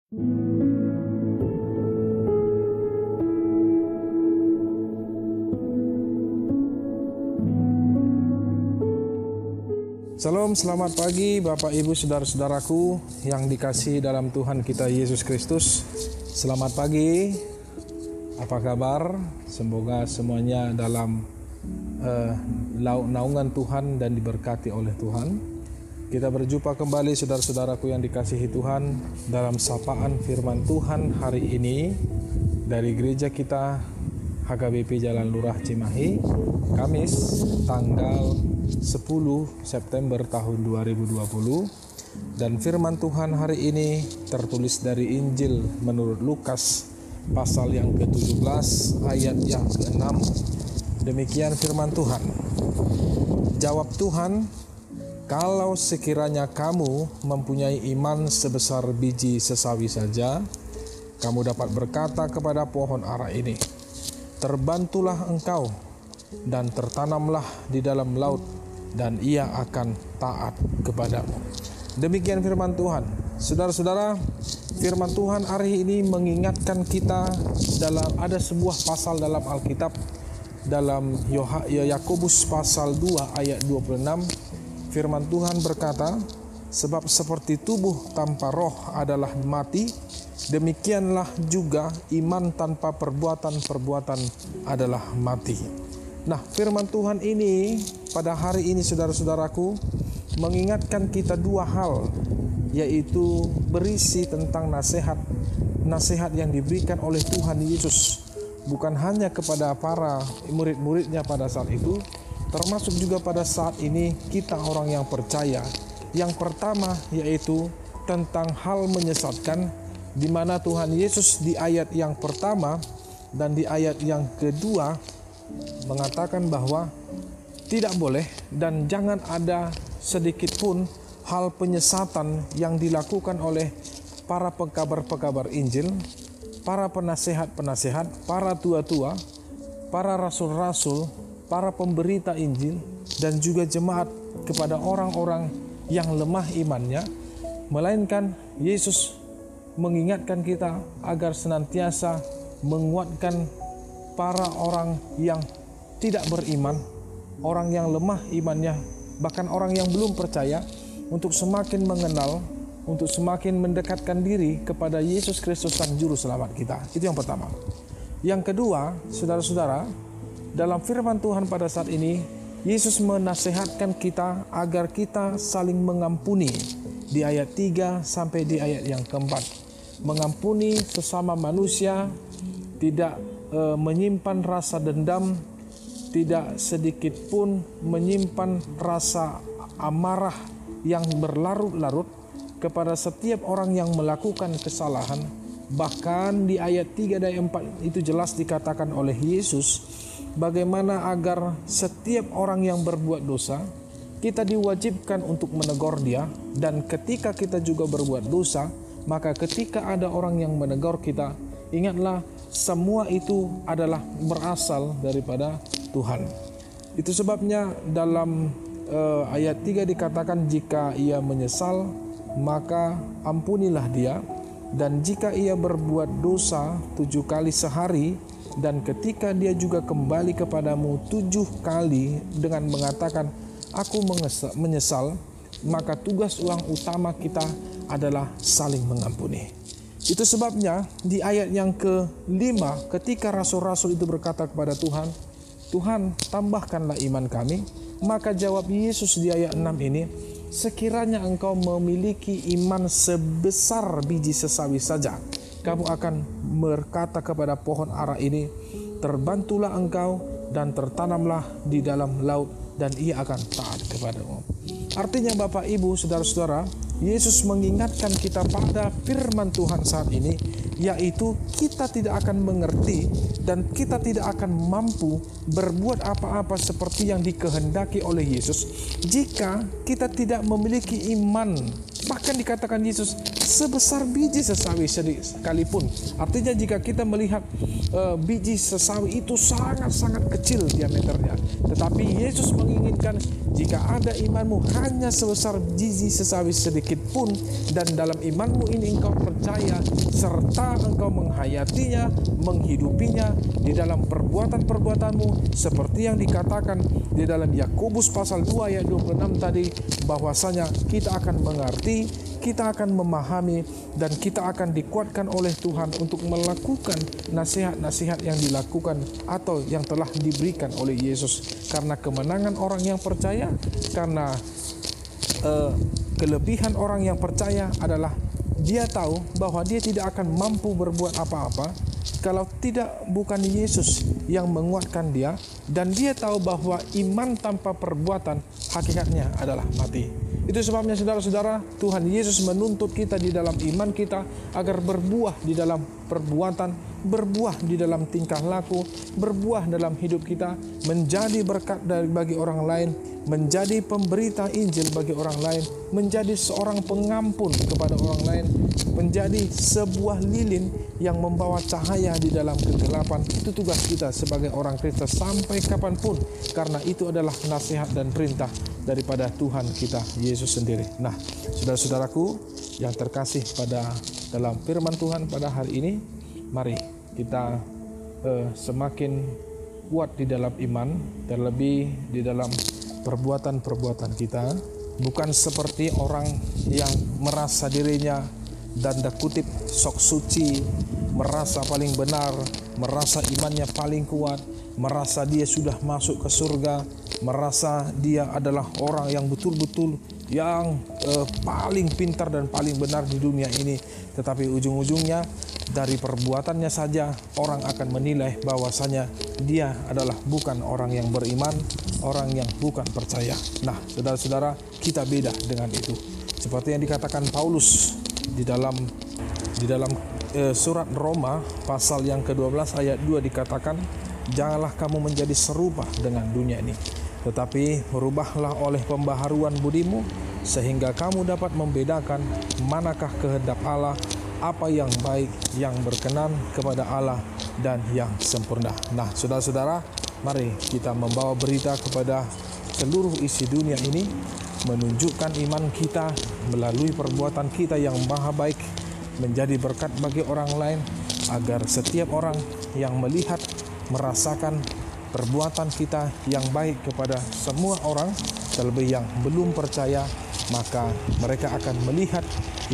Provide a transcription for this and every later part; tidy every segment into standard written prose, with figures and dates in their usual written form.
Salam, selamat pagi Bapak Ibu Saudara-saudaraku yang dikasihi dalam Tuhan kita Yesus Kristus. Selamat pagi, apa kabar? Semoga semuanya dalam naungan Tuhan dan diberkati oleh Tuhan. Kita berjumpa kembali saudara-saudaraku yang dikasihi Tuhan dalam sapaan firman Tuhan hari ini dari gereja kita HKBP Jalan Lurah Cimahi, Kamis tanggal 10 September tahun 2020. Dan firman Tuhan hari ini tertulis dari Injil menurut Lukas pasal yang ke-17 ayat yang ke-6. Demikian firman Tuhan. Jawab Tuhan, "Kalau sekiranya kamu mempunyai iman sebesar biji sesawi saja, kamu dapat berkata kepada pohon ara ini, terbantulah engkau dan tertanamlah di dalam laut, dan ia akan taat kepadamu." Demikian firman Tuhan. Saudara-saudara, firman Tuhan hari ini mengingatkan kita dalam ada sebuah pasal dalam Alkitab, dalam Yakobus pasal 2 ayat 26. Firman Tuhan berkata, "Sebab seperti tubuh tanpa roh adalah mati, demikianlah juga iman tanpa perbuatan-perbuatan adalah mati." Nah, firman Tuhan ini pada hari ini saudara-saudaraku mengingatkan kita dua hal, yaitu berisi tentang nasihat yang diberikan oleh Tuhan Yesus, bukan hanya kepada para murid-muridnya pada saat itu, termasuk juga pada saat ini kita orang yang percaya. Yang pertama yaitu tentang hal menyesatkan, di mana Tuhan Yesus di ayat yang pertama dan di ayat yang kedua mengatakan bahwa tidak boleh dan jangan ada sedikit pun hal penyesatan yang dilakukan oleh para pekabar-pekabar Injil, para penasehat-penasehat, para tua-tua, para rasul-rasul, para pemberita Injil, dan juga jemaat kepada orang-orang yang lemah imannya, melainkan Yesus mengingatkan kita agar senantiasa menguatkan para orang yang tidak beriman, orang yang lemah imannya, bahkan orang yang belum percaya, untuk semakin mengenal, untuk semakin mendekatkan diri kepada Yesus Kristus Sang Juru Selamat kita. Itu yang pertama. Yang kedua, saudara-saudara, dalam firman Tuhan pada saat ini, Yesus menasehatkan kita agar kita saling mengampuni di ayat 3 sampai di ayat yang keempat. Mengampuni sesama manusia, tidak menyimpan rasa dendam, tidak sedikit pun menyimpan rasa amarah yang berlarut-larut kepada setiap orang yang melakukan kesalahan. Bahkan di ayat 3 dan 4 itu jelas dikatakan oleh Yesus bagaimana agar setiap orang yang berbuat dosa kita diwajibkan untuk menegur dia, dan ketika kita juga berbuat dosa, maka ketika ada orang yang menegur kita, ingatlah semua itu adalah berasal daripada Tuhan. Itu sebabnya dalam ayat 3 dikatakan, jika ia menyesal maka ampunilah dia, dan jika ia berbuat dosa 7 kali sehari, dan ketika dia juga kembali kepadamu 7 kali dengan mengatakan aku menyesal, maka tugas uang utama kita adalah saling mengampuni. Itu sebabnya di ayat yang ke-5 ketika rasul-rasul itu berkata kepada Tuhan, "Tuhan, tambahkanlah iman kami." Maka jawab Yesus di ayat 6 ini, "Sekiranya engkau memiliki iman sebesar biji sesawi saja, kamu akan berkata kepada pohon ara ini, terbantulah engkau dan tertanamlah di dalam laut, dan ia akan taat kepadamu." Artinya Bapak Ibu Saudara-saudara, Yesus mengingatkan kita pada firman Tuhan saat ini, yaitu kita tidak akan mengerti dan kita tidak akan mampu berbuat apa-apa seperti yang dikehendaki oleh Yesus jika kita tidak memiliki iman, bahkan Bahkan dikatakan Yesus sebesar biji sesawi sekalipun. Artinya jika kita melihat biji sesawi itu sangat-sangat kecil diameternya, tetapi Yesus menginginkan jika ada imanmu hanya sebesar biji sesawi sedikit pun, dan dalam imanmu ini engkau percaya serta engkau menghayatinya, menghidupinya di dalam perbuatan-perbuatanmu, seperti yang dikatakan di dalam Yakobus pasal 2 ayat 26 tadi, bahwasanya kita akan mengerti, kita akan memahami, dan kita akan dikuatkan oleh Tuhan untuk melakukan nasihat-nasihat yang dilakukan atau yang telah diberikan oleh Yesus. Karena kemenangan orang yang percaya, karena kelebihan orang yang percaya adalah dia tahu bahwa dia tidak akan mampu berbuat apa-apa kalau bukan Yesus yang menguatkan dia, dan dia tahu bahwa iman tanpa perbuatan hakikatnya adalah mati. Itu sebabnya saudara-saudara, Tuhan Yesus menuntut kita di dalam iman kita agar berbuah di dalam perbuatan, berbuah di dalam tingkah laku, berbuah dalam hidup kita, menjadi berkat bagi orang lain, menjadi pemberita Injil bagi orang lain, menjadi seorang pengampun kepada orang lain, menjadi sebuah lilin yang membawa cahaya di dalam kegelapan. Itu tugas kita sebagai orang Kristen sampai kapanpun, karena itu adalah nasihat dan perintah daripada Tuhan kita Yesus sendiri. Nah, saudara-saudaraku yang terkasih dalam firman Tuhan pada hari ini, mari kita semakin kuat di dalam iman, terlebih di dalam perbuatan-perbuatan kita, bukan seperti orang yang merasa dirinya tanda kutip sok suci, merasa paling benar, merasa imannya paling kuat, merasa dia sudah masuk ke surga, merasa dia adalah orang yang betul-betul yang paling pintar dan paling benar di dunia ini. Tetapi ujung-ujungnya dari perbuatannya saja orang akan menilai bahwasanya dia adalah bukan orang yang beriman, orang yang bukan percaya. Nah, saudara-saudara, kita beda dengan itu. Seperti yang dikatakan Paulus di dalam surat Roma pasal yang ke-12 ayat 2 dikatakan, janganlah kamu menjadi serupa dengan dunia ini, tetapi berubahlah oleh pembaharuan budimu, sehingga kamu dapat membedakan manakah kehendak Allah, apa yang baik, yang berkenan kepada Allah, dan yang sempurna. Nah, saudara-saudara, mari kita membawa berita kepada seluruh isi dunia ini, menunjukkan iman kita melalui perbuatan kita yang maha baik, menjadi berkat bagi orang lain, agar setiap orang yang melihat, merasakan perbuatan kita yang baik kepada semua orang, terlebih yang belum percaya, maka mereka akan melihat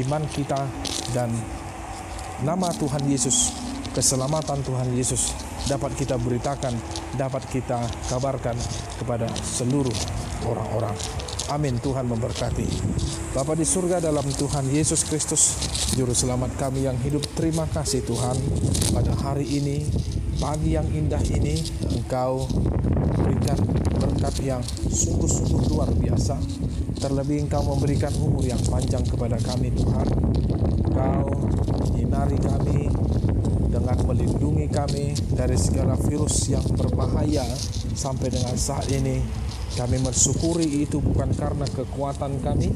iman kita dan nama Tuhan Yesus, keselamatan Tuhan Yesus dapat kita beritakan, dapat kita kabarkan kepada seluruh orang-orang. Amin. Tuhan memberkati. Bapa di surga, dalam Tuhan Yesus Kristus, Juru Selamat kami yang hidup, terima kasih Tuhan, pada hari ini, pagi yang indah ini, Engkau berikan berkat yang sungguh-sungguh luar biasa. Terlebih Engkau memberikan umur yang panjang kepada kami Tuhan. Engkau menyinari kami dengan melindungi kami dari segala virus yang berbahaya sampai dengan saat ini. Kami mensyukuri itu bukan karena kekuatan kami,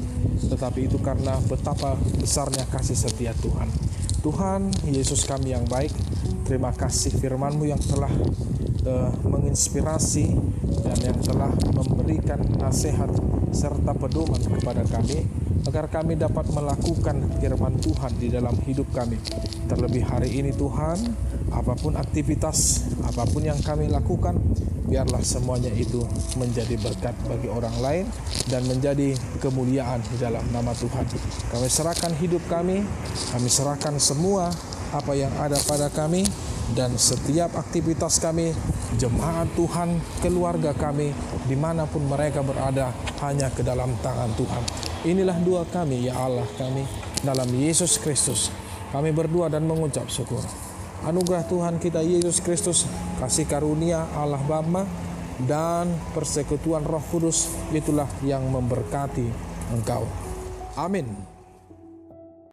tetapi itu karena betapa besarnya kasih setia Tuhan. Tuhan Yesus kami yang baik, terima kasih firman-Mu yang telah menginspirasi dan yang telah memberikan nasihat serta pedoman kepada kami, agar kami dapat melakukan firman Tuhan di dalam hidup kami. Terlebih hari ini Tuhan, apapun aktivitas, apapun yang kami lakukan, biarlah semuanya itu menjadi berkat bagi orang lain dan menjadi kemuliaan di dalam nama Tuhan. Kami serahkan hidup kami serahkan semua apa yang ada pada kami, dan setiap aktivitas kami, jemaat Tuhan, keluarga kami, dimanapun mereka berada, hanya ke dalam tangan Tuhan. Inilah doa kami, ya Allah kami, dalam Yesus Kristus. Kami berdoa dan mengucap syukur. Anugerah Tuhan kita Yesus Kristus, kasih karunia Allah Bapa, dan persekutuan Roh Kudus, itulah yang memberkati engkau. Amin.